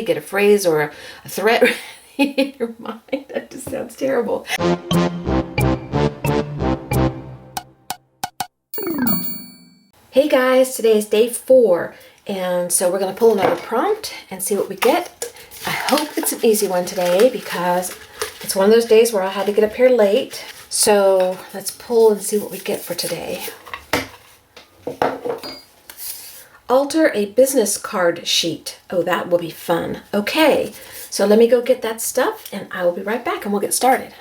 get a phrase or a threat in your mind. That just sounds terrible. Hey guys, today is day 4, and so we're going to pull another prompt and see what we get. I hope it's an easy one today because it's one of those days where I had to get up here late. So let's pull and see what we get for today. Alter a business card sheet. Oh, that will be fun. Okay, so let me go get that stuff and I will be right back and we'll get started.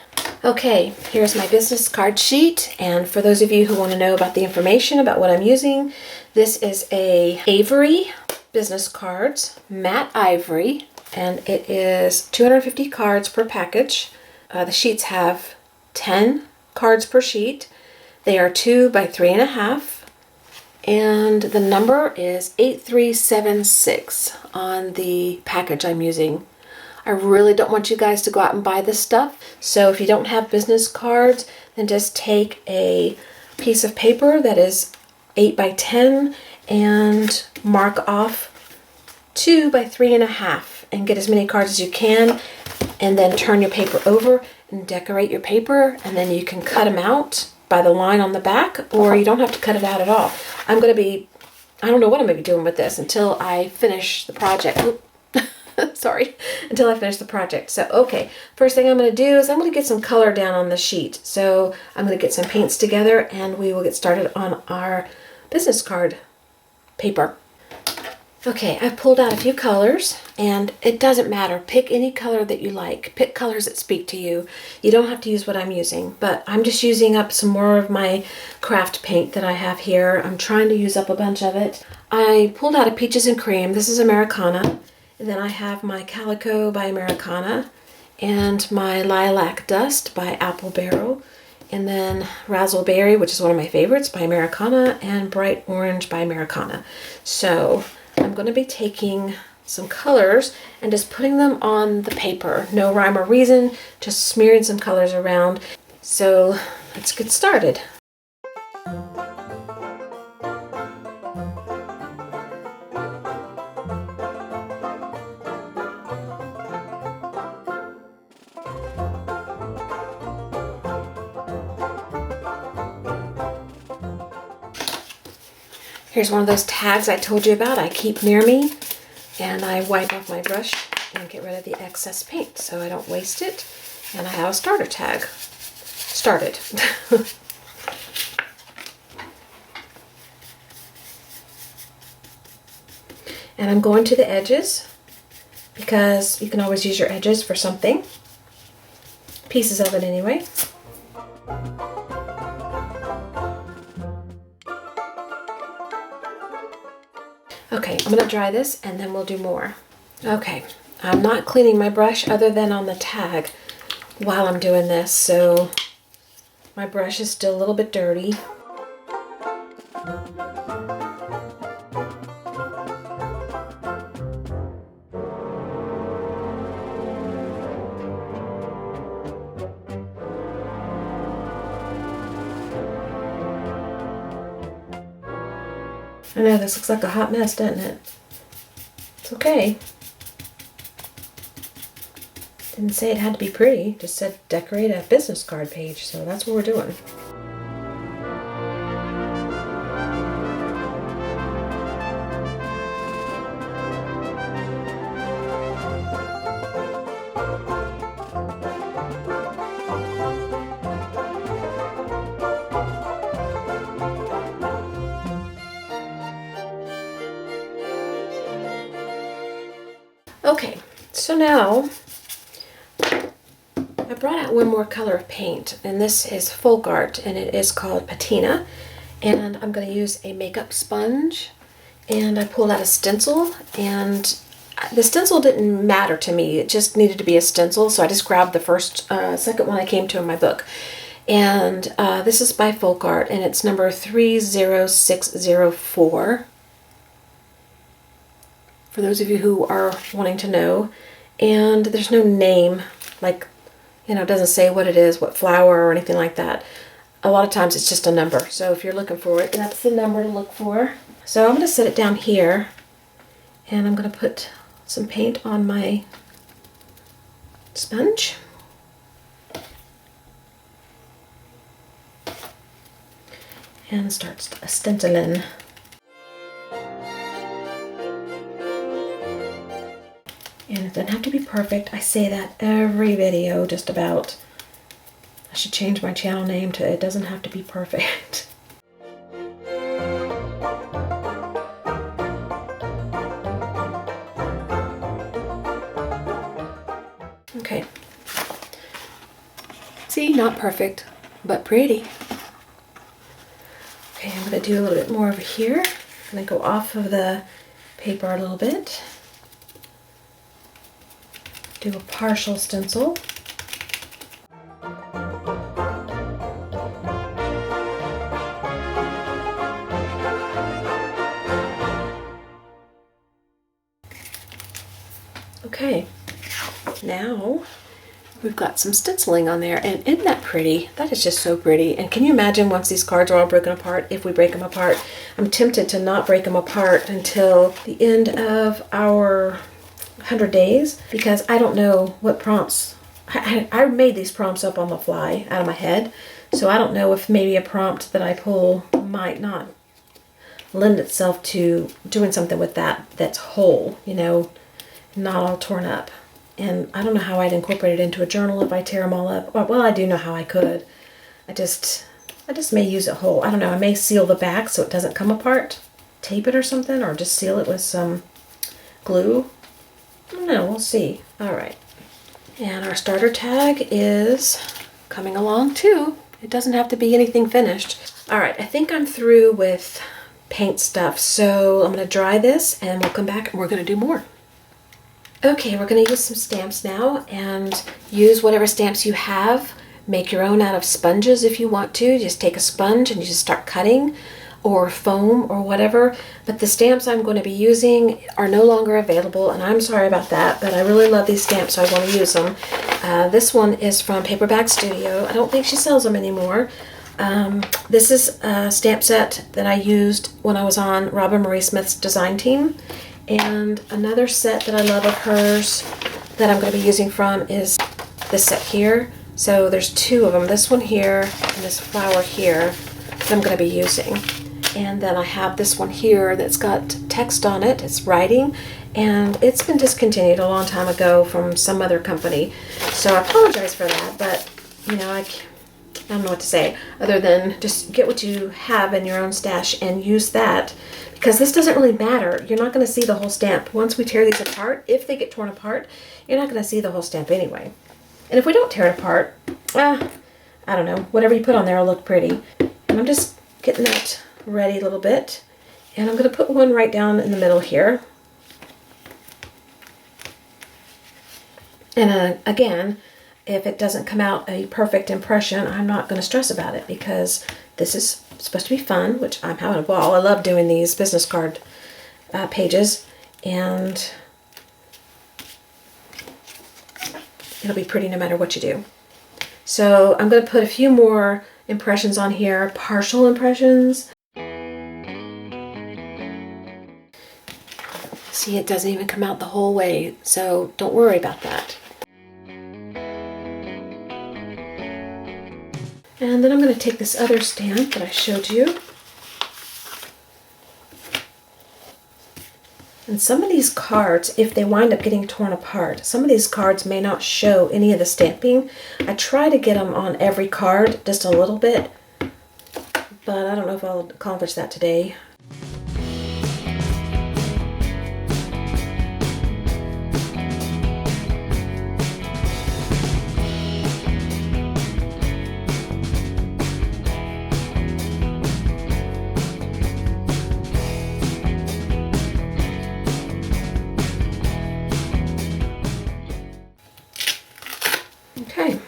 Okay, here's my business card sheet, and for those of you who want to know about the information about what I'm using, this is a Avery business cards, matte ivory, and it is 250 cards per package. The sheets have 10 cards per sheet. They are 2 by 3.5. And the number is 8376 on the package I'm using. I really don't want you guys to go out and buy this stuff. So if you don't have business cards, then just take a piece of paper that is 8 by 10 and mark off 2 by 3.5 and get as many cards as you can. And then turn your paper over and decorate your paper. And then you can cut them out by the line on the back, or you don't have to cut it out at all. I don't know what I'm going to be doing with this until I finish the project. Sorry, until I finish the project. So, okay, first thing I'm going to do is I'm going to get some color down on the sheet. So I'm going to get some paints together and we will get started on our business card paper. Okay, I've pulled out a few colors, and it doesn't matter. Pick any color that you like. Pick colors that speak to you. You don't have to use what I'm using, but I'm just using up some more of my craft paint that I have here. I'm trying to use up a bunch of it. I pulled out a Peaches and Cream. This is Americana. And then I have my Calico by Americana and my Lilac Dust by Apple Barrel. And then Razzleberry, which is one of my favorites, by Americana, and Bright Orange by Americana. So I'm going to be taking some colors and just putting them on the paper. No rhyme or reason, just smearing some colors around. So let's get started. Here's one of those tags I told you about I keep near me, and I wipe off my brush and get rid of the excess paint so I don't waste it. And I have a starter tag. Started. And I'm going to the edges because you can always use your edges for something. Pieces of it anyway. Okay, I'm going to dry this and then we'll do more. Okay, I'm not cleaning my brush other than on the tag while I'm doing this, so my brush is still a little bit dirty. I know this looks like a hot mess, doesn't it? It's okay. Didn't say it had to be pretty, just said decorate a business card page, so that's what we're doing. Okay, so now I brought out one more color of paint, and this is folk art, and it is called Patina. And I'm going to use a makeup sponge, and I pulled out a stencil, and the stencil didn't matter to me. It just needed to be a stencil, so I just grabbed the second one I came to in my book. And this is by Folk Art, and it's number 30604. For those of you who are wanting to know. And there's no name, like, you know, it doesn't say what it is, what flower or anything like that. A lot of times it's just a number. So if you're looking for it, that's the number to look for. So I'm going to set it down here, and I'm going to put some paint on my sponge. And start stenciling. And it doesn't have to be perfect. I say that every video, just about. I should change my channel name to It Doesn't Have to Be Perfect. Okay. See, not perfect, but pretty. Okay, I'm going to do a little bit more over here. I'm going to go off of the paper a little bit. Do a partial stencil. Okay, now we've got some stenciling on there, and isn't that pretty? That is just so pretty. And can you imagine once these cards are all broken apart, if we break them apart? I'm tempted to not break them apart until the end of our 100 days, because I don't know what prompts. I made these prompts up on the fly out of my head, so I don't know if maybe a prompt that I pull might not lend itself to doing something with that's whole, you know, not all torn up. And I don't know how I'd incorporate it into a journal if I tear them all up. Well, I do know how I could. I just may use it whole. I don't know. I may seal the back so it doesn't come apart. Tape it or something, or just seal it with some glue. I don't know. We'll see. All right. And our starter tag is coming along too. It doesn't have to be anything finished. All right. I think I'm through with paint stuff. So I'm going to dry this and we'll come back and we're going to do more. Okay, we're going to use some stamps now, and use whatever stamps you have. Make your own out of sponges if you want to. Just take a sponge and you just start cutting, or foam or whatever. But the stamps I'm going to be using are no longer available, and I'm sorry about that, but I really love these stamps, so I want to use them. This one is from Paper Bag Studio. I don't think she sells them anymore. This is a stamp set that I used when I was on Robin Marie Smith's design team. And another set that I love of hers that I'm going to be using from is this set here. So there's two of them, this one here and this flower here, that I'm going to be using. And then I have this one here that's got text on it, it's writing, and it's been discontinued a long time ago from some other company. So I apologize for that, but you know, I don't know what to say other than just get what you have in your own stash and use that. Because this doesn't really matter. You're not going to see the whole stamp. Once we tear these apart, if they get torn apart, you're not going to see the whole stamp anyway. And if we don't tear it apart, I don't know, whatever you put on there will look pretty. And I'm just getting that ready a little bit. And I'm going to put one right down in the middle here. And again, if it doesn't come out a perfect impression, I'm not going to stress about it, because this is supposed to be fun, which I'm having a ball. I love doing these business card pages, and it'll be pretty no matter what you do. So I'm going to put a few more impressions on here, partial impressions. See, it doesn't even come out the whole way, so don't worry about that. And then I'm going to take this other stamp that I showed you. And some of these cards, if they wind up getting torn apart, some of these cards may not show any of the stamping. I try to get them on every card just a little bit, but I don't know if I'll accomplish that today. Okay,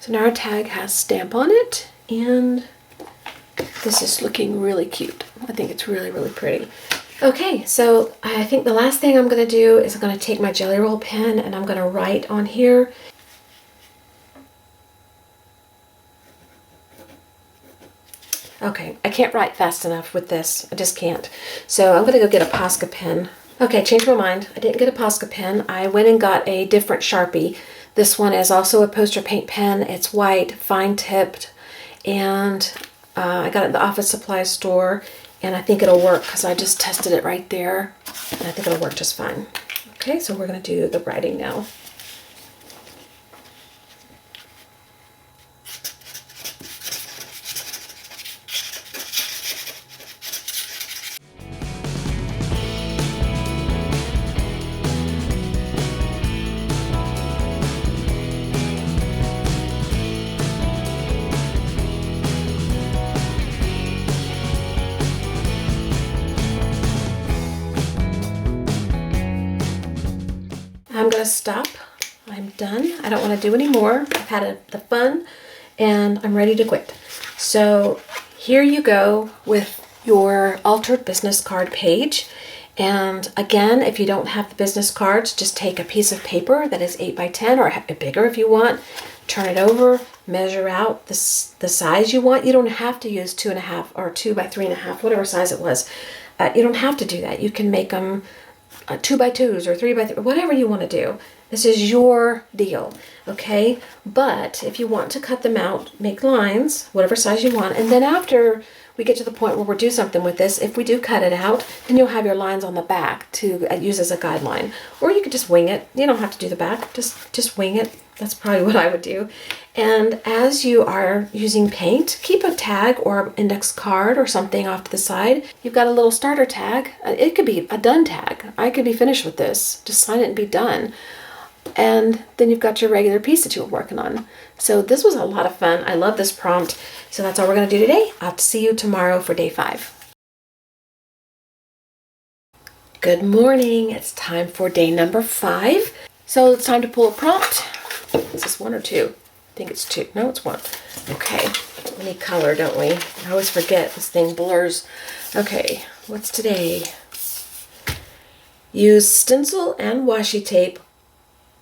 so now our tag has stamp on it, and this is looking really cute. I think it's really, really pretty. Okay, so I think the last thing I'm going to do is I'm going to take my Jelly Roll pen and I'm going to write on here. Okay, I can't write fast enough with this. I just can't. So I'm going to go get a Posca pen Okay, changed my mind. I didn't get a Posca pen. I went and got a different Sharpie. This one is also a poster paint pen. It's white, fine tipped, and I got it at the office supply store, and I think it'll work because I just tested it right there, and I think it'll work just fine. Okay, so we're going to do the writing now. I'm going to stop. I'm done. I don't want to do any more. I've had the fun and I'm ready to quit. So here you go with your altered business card page. And again, if you don't have the business cards, just take a piece of paper that is 8 by 10 or bigger if you want. Turn it over, measure out the size you want. You don't have to use 2.5 or 2 by 3.5, whatever size it was. You don't have to do that. You can make them 2 by 2s or 3 by 3, whatever you want to do. This is your deal, okay? But if you want to cut them out, make lines, whatever size you want, and then after we get to the point where we'll do something with this, if we do cut it out, then you'll have your lines on the back to use as a guideline. Or you could just wing it. You don't have to do the back, just wing it. That's probably what I would do. And as you are using paint, keep a tag or an index card or something off to the side. You've got a little starter tag. It could be a done tag. I could be finished with this. Just sign it and be done. And then you've got your regular piece that you were working on. So this was a lot of fun. I love this prompt. So that's all we're going to do today. I'll see you tomorrow for day 5. Good morning. It's time for day number 5. So it's time to pull a prompt. Is this 1 or 2? I think it's 2. No, it's 1. Okay. We need color, don't we? I always forget. This thing blurs. Okay. What's today? Use stencil and washi tape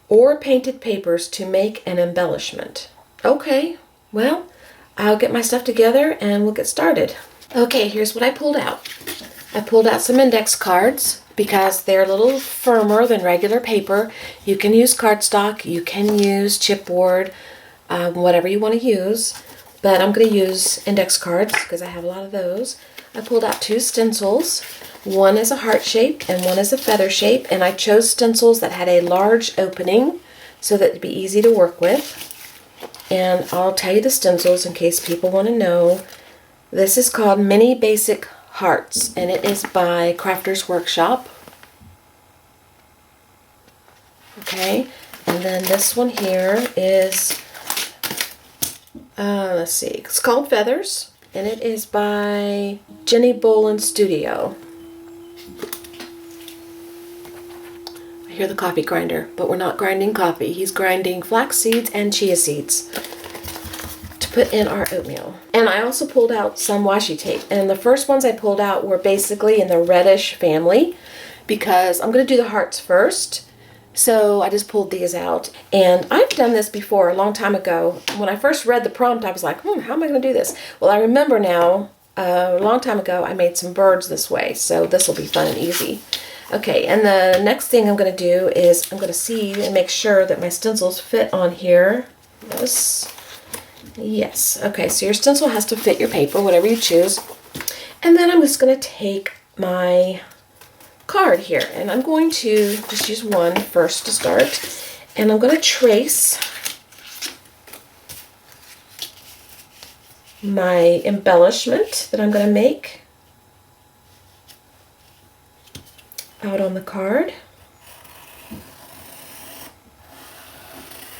or painted papers to make an embellishment. Okay. Well, I'll get my stuff together and we'll get started. Okay, here's what I pulled out. I pulled out some index cards because they're a little firmer than regular paper. You can use cardstock, you can use chipboard, whatever you want to use. But I'm going to use index cards because I have a lot of those. I pulled out 2 stencils. One is a heart shape and one is a feather shape. And I chose stencils that had a large opening so that it'd be easy to work with. And I'll tell you the stencils in case people want to know. This is called Mini Basic Hearts, and it is by Crafter's Workshop. Okay, and then this one here is, let's see, it's called Feathers, and it is by Jenny Bolin Studio. I hear the coffee grinder, but we're not grinding coffee. He's grinding flax seeds and chia seeds to put in our oatmeal. And I also pulled out some washi tape. And the first ones I pulled out were basically in the reddish family because I'm going to do the hearts first. So I just pulled these out. And I've done this before a long time ago. When I first read the prompt, I was like, how am I going to do this? Well, I remember now, a long time ago, I made some birds this way. So this will be fun and easy. Okay, and the next thing I'm going to do is I'm going to see and make sure that my stencils fit on here. Yes. Okay, so your stencil has to fit your paper, whatever you choose. And then I'm just going to take my card here, and I'm going to just use one first to start. And I'm going to trace my embellishment that I'm going to make out on the card.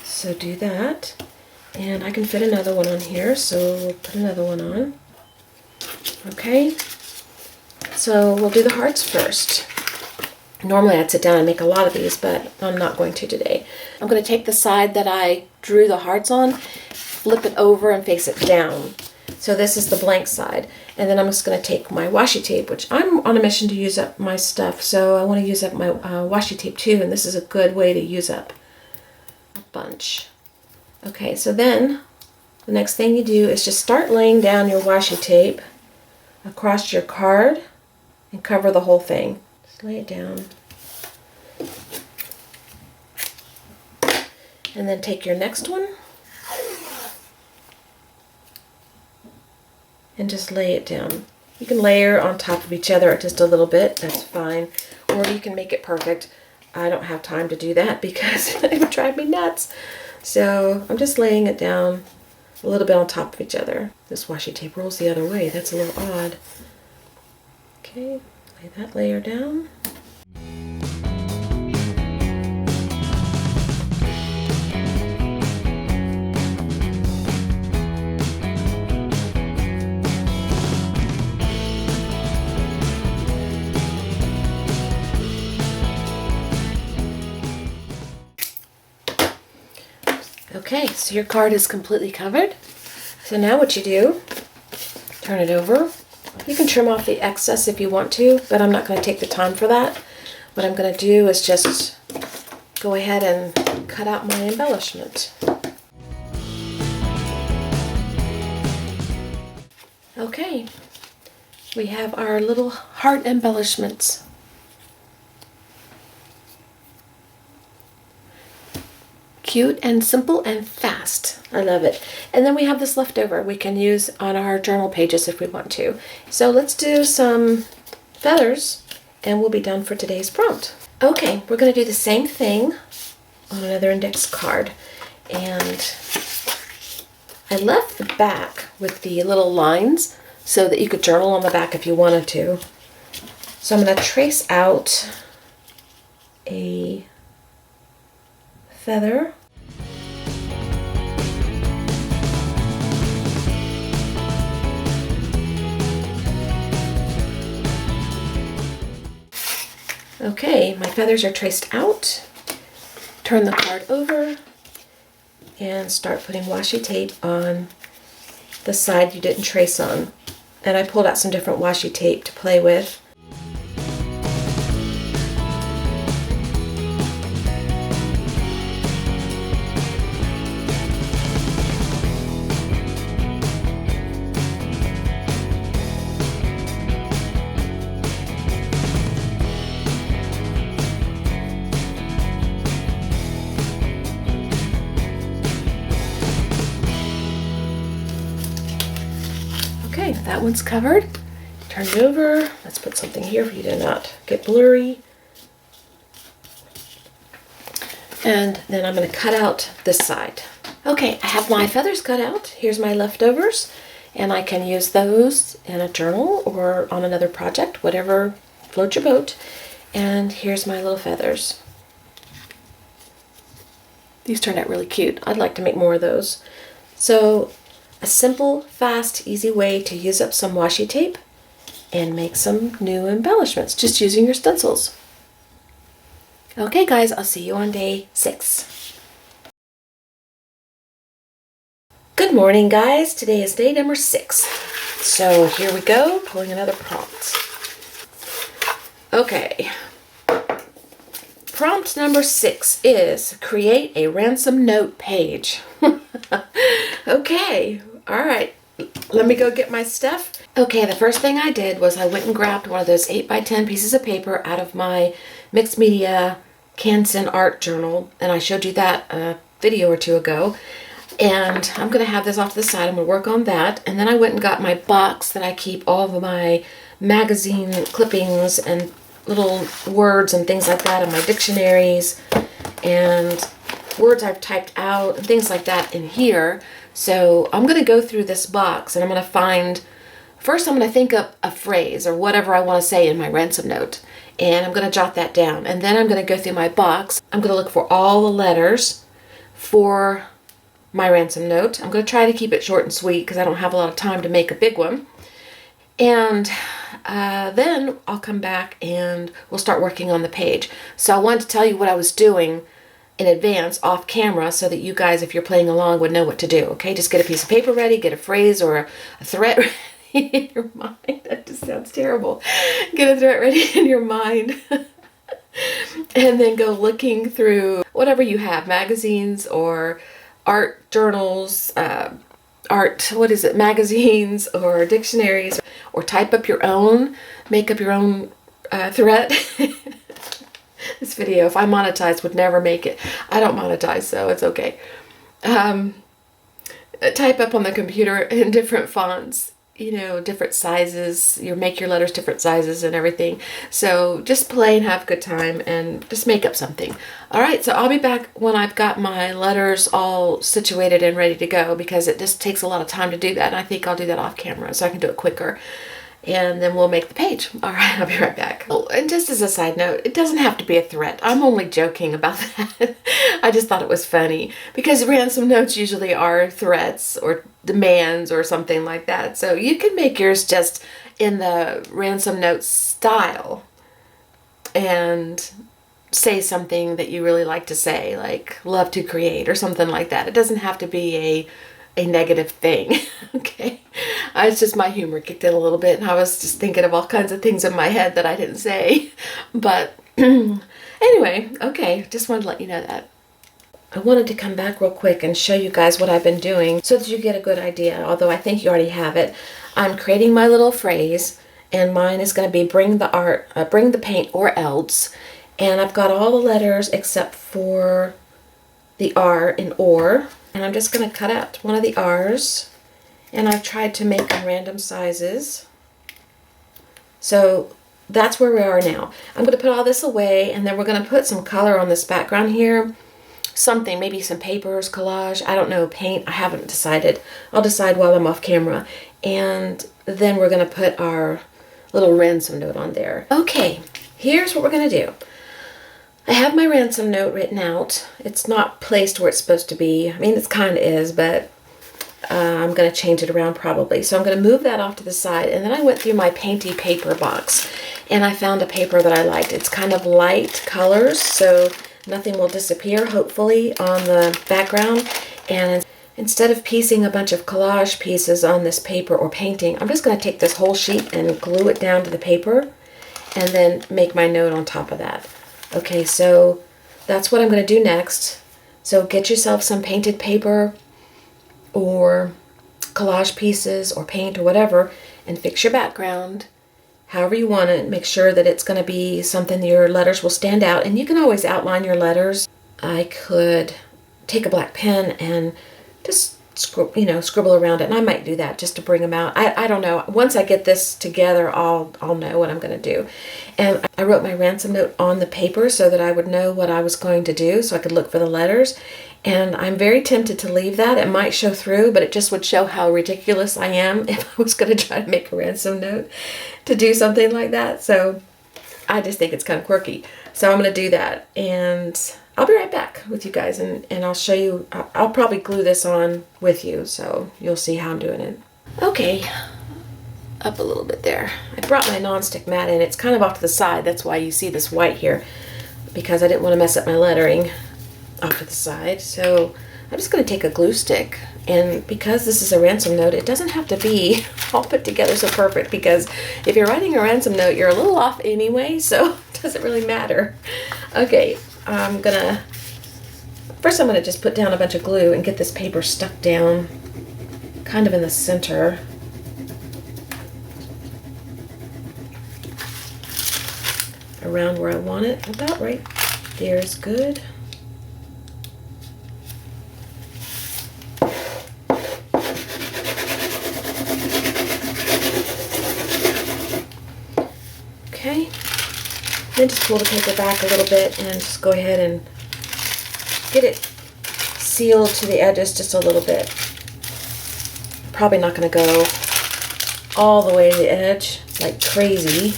So do that. And I can fit another one on here, so we'll put another one on. Okay. So we'll do the hearts first. Normally I'd sit down and make a lot of these, but I'm not going to today. I'm going to take the side that I drew the hearts on, flip it over and face it down. So this is the blank side. And then I'm just going to take my washi tape, which I'm on a mission to use up my stuff. So I want to use up my washi tape too. And this is a good way to use up a bunch. Okay, so then the next thing you do is just start laying down your washi tape across your card and cover the whole thing. Just lay it down. And then take your next one and just lay it down. You can layer on top of each other just a little bit, that's fine. Or you can make it perfect. I don't have time to do that because it would drive me nuts. So I'm just laying it down a little bit on top of each other. This washi tape rolls the other way, that's a little odd. Okay, lay that layer down. Okay, so your card is completely covered. So now what you do, turn it over. You can trim off the excess if you want to, but I'm not going to take the time for that. What I'm going to do is just go ahead and cut out my embellishment. Okay, we have our little heart embellishments. Cute and simple and fast. I love it. And then we have this leftover we can use on our journal pages if we want to. So let's do some feathers and we'll be done for today's prompt. Okay, we're going to do the same thing on another index card. And I left the back with the little lines so that you could journal on the back if you wanted to. So I'm going to trace out a feather. Okay, my feathers are traced out. Turn the card over and start putting washi tape on the side you didn't trace on. And I pulled out some different washi tape to play with. Okay, that one's covered. Turn it over. Let's put something here for you to not get blurry. And then I'm going to cut out this side. Okay, I have my feathers cut out. Here's my leftovers. And I can use those in a journal or on another project, whatever floats your boat. And here's my little feathers. These turned out really cute. I'd like to make more of those. So a simple, fast, easy way to use up some washi tape and make some new embellishments just using your stencils. Okay guys, I'll see you on day 6. Good morning guys, today is day number 6. So here we go, pulling another prompt. Okay, prompt number 6 is create a Ransom note page. Okay, all right, let me go get my stuff. Okay, the first thing I did was I went and grabbed one of those 8x10 pieces of paper out of my mixed media Canson art journal, and I showed you that a video or two ago. And I'm going to have this off to the side. I'm going to work on that. And then I went and got my box that I keep all of my magazine clippings and little words and things like that, and my dictionaries and words I've typed out and things like that in here. So I'm going to go through this box and I'm going to find, first I'm going to think up a phrase or whatever I want to say in my Ransom note. And I'm going to jot that down. And then I'm going to go through my box. I'm going to look for all the letters for my Ransom note. I'm going to try to keep it short and sweet because I don't have a lot of time to make a big one. And then I'll come back and we'll start working on the page. So I wanted to tell you what I was doing in advance off camera so that you guys, if you're playing along, would know what to do. Okay, just get a piece of paper ready, get a phrase or a threat ready in your mind. That just sounds terrible. Get a threat ready in your mind. And then go looking through whatever you have, magazines or art journals, magazines or dictionaries, or type up your own, make up your own threat. This video, if I monetized, would never make it. I don't monetize, so it's okay. Type up on the computer in different fonts, you know, different sizes. You make your letters different sizes and everything. So just play and have a good time and just make up something. All right, so I'll be back when I've got my letters all situated and ready to go, because it just takes a lot of time to do that. And I think I'll do that off camera so I can do it quicker. And then we'll make the page. All right, I'll be right back. Oh, and just as a side note, it doesn't have to be a threat. I'm only joking about that. I just thought it was funny, because ransom notes usually are threats or demands or something like that. So you can make yours just in the ransom note style and say something that you really like to say, like love to create or something like that. It doesn't have to be a negative thing. Okay, it's just my humor kicked in a little bit, and I was just thinking of all kinds of things in my head that I didn't say. But anyway, okay, just wanted to let you know that. I wanted to come back real quick and show you guys what I've been doing so that you get a good idea, although I think you already have it. I'm creating my little phrase, and mine is going to be bring the paint or else. And I've got all the letters except for the R in or. And I'm just going to cut out one of the R's, and I've tried to make them random sizes. So that's where we are now. I'm going to put all this away, and then we're going to put some color on this background here. Something, maybe some papers, collage, I don't know, paint. I haven't decided. I'll decide while I'm off camera. And then we're going to put our little ransom note on there. Okay, here's what we're going to do. I have my ransom note written out. It's not placed where it's supposed to be. I mean, it kind of is, but I'm going to change it around probably. So I'm going to move that off to the side. And then I went through my painty paper box, and I found a paper that I liked. It's kind of light colors, so nothing will disappear, hopefully, on the background. And instead of piecing a bunch of collage pieces on this paper or painting, I'm just going to take this whole sheet and glue it down to the paper and then make my note on top of that. Okay, so that's what I'm going to do next. So get yourself some painted paper or collage pieces or paint or whatever, and fix your background however you want it. Make sure that it's going to be something your letters will stand out, and you can always outline your letters. I could take a black pen and just scribble around it, and I might do that just to bring them out. I don't know. Once I get this together, I'll know what I'm going to do. And I wrote my ransom note on the paper so that I would know what I was going to do, so I could look for the letters. And I'm very tempted to leave that. It might show through, but it just would show how ridiculous I am if I was going to try to make a ransom note to do something like that. So I just think it's kind of quirky. So I'm going to do that, and I'll be right back with you guys, and I'll show you. I'll probably glue this on with you, so you'll see how I'm doing it. Okay, up a little bit there. I brought my nonstick mat in. It's kind of off to the side. That's why you see this white here, because I didn't want to mess up my lettering off to the side. So I'm just going to take a glue stick, and because this is a ransom note, it doesn't have to be all put together so perfect, because if you're writing a ransom note, you're a little off anyway, so it doesn't really matter. Okay. First I'm going to just put down a bunch of glue and get this paper stuck down kind of in the center. Around where I want it. About right there is good. Okay. Then just pull the paper back a little bit and just go ahead and get it sealed to the edges just a little bit. Probably not going to go all the way to the edge like crazy,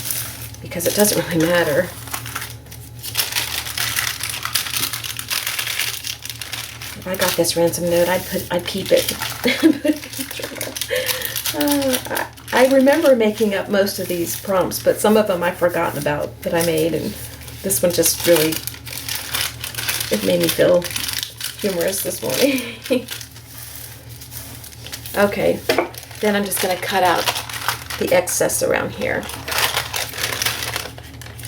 because it doesn't really matter. If I got this ransom note, I'd keep it. I remember making up most of these prompts, but some of them I've forgotten about that I made, and this one just really, it made me feel humorous this morning. Okay, then I'm just going to cut out the excess around here.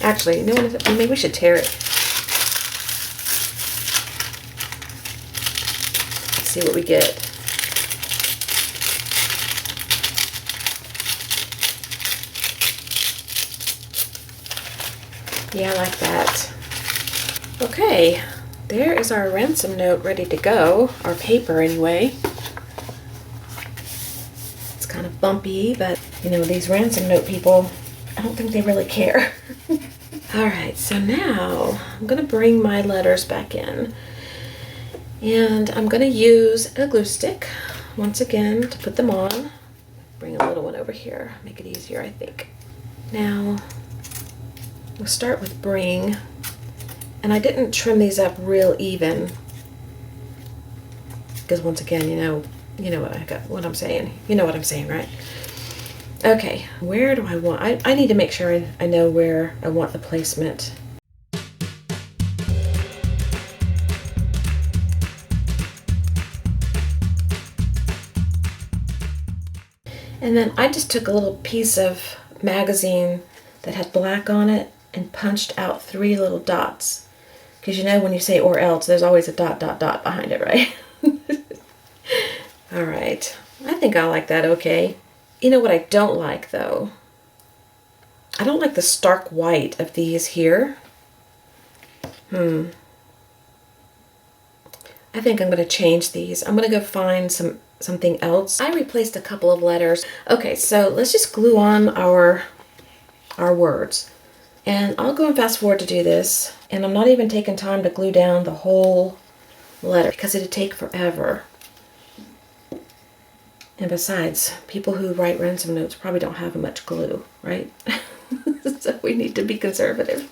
Actually, you know what, maybe we should tear it. Let's see what we get. Yeah, I like that. Okay, there is our ransom note ready to go, our paper anyway. It's kind of bumpy, but you know, these ransom note people, I don't think they really care. All right, so now I'm gonna bring my letters back in, and I'm gonna use a glue stick once again to put them on. Bring a little one over here, make it easier, I think. Now, we'll start with bring, and I didn't trim these up real even, because once again, you know what I'm saying. You know what I'm saying, right? Okay, where do I want, I need to make sure I know where I want the placement. And then I just took a little piece of magazine that had black on it and punched out 3 little dots. Because you know when you say or else, there's always a dot, dot, dot behind it, right? All right, I think I like that okay. You know what I don't like though? I don't like the stark white of these here. I think I'm going to change these. I'm going to go find something else. I replaced a couple of letters. Okay, so let's just glue on our words. And I'll go and fast forward to do this. And I'm not even taking time to glue down the whole letter because it'd take forever. And besides, people who write ransom notes probably don't have much glue, right? So we need to be conservative.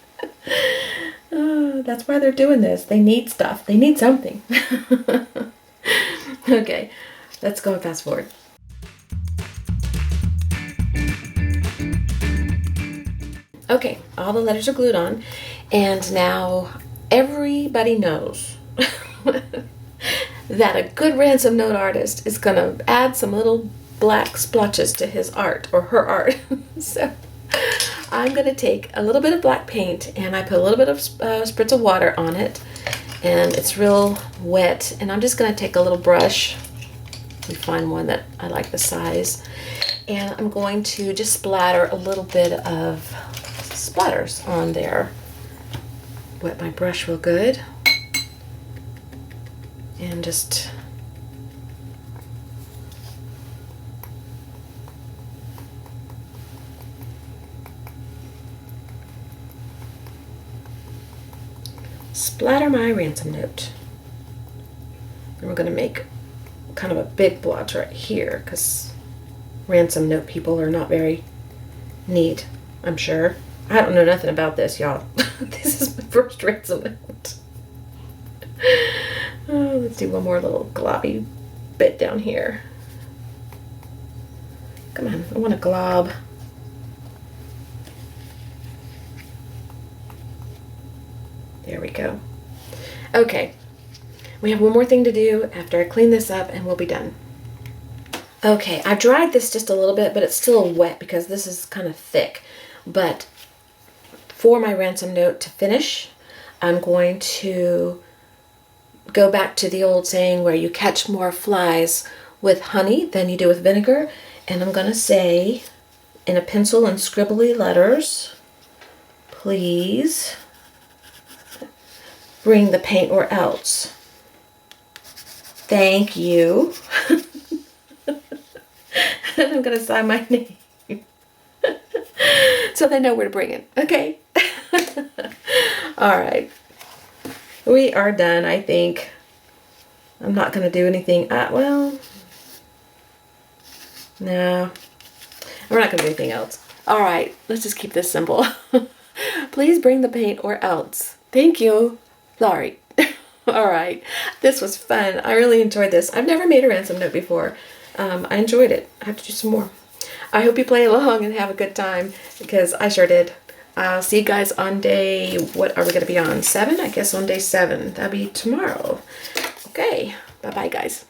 That's why they're doing this. They need stuff. They need something. Okay, let's go and fast forward. Okay, all the letters are glued on, and now everybody knows that a good ransom note artist is going to add some little black splotches to his art or her art. So I'm going to take a little bit of black paint and I put a little bit of spritz of water on it, and it's real wet, and I'm just going to take a little brush and find one that I like the size, and I'm going to just splatter a little bit of splatters on there. Wet my brush real good. And just splatter my ransom note. And we're going to make kind of a big blotch right here because ransom note people are not very neat, I'm sure. I don't know nothing about this, y'all. This is my first ransom note. Oh, let's do one more little globby bit down here. Come on, I want a glob. There we go. Okay, we have one more thing to do after I clean this up and we'll be done. Okay, I dried this just a little bit, but it's still wet because this is kind of thick. But for my ransom note to finish, I'm going to go back to the old saying where you catch more flies with honey than you do with vinegar. And I'm going to say in a pencil and scribbly letters, please bring the paint or else. Thank you. And I'm going to sign my name. So they know where to bring it. Okay. All right. We are done, I think. I'm not going to do anything. Well, no. We're not going to do anything else. All right. Let's just keep this simple. Please bring the paint or else. Thank you, Laurie. All right. This was fun. I really enjoyed this. I've never made a ransom note before. I enjoyed it. I have to do some more. I hope you play along and have a good time because I sure did. I'll see you guys on day, what are we going to be on? 7? I guess on day 7. That'll be tomorrow. Okay. Bye-bye, guys.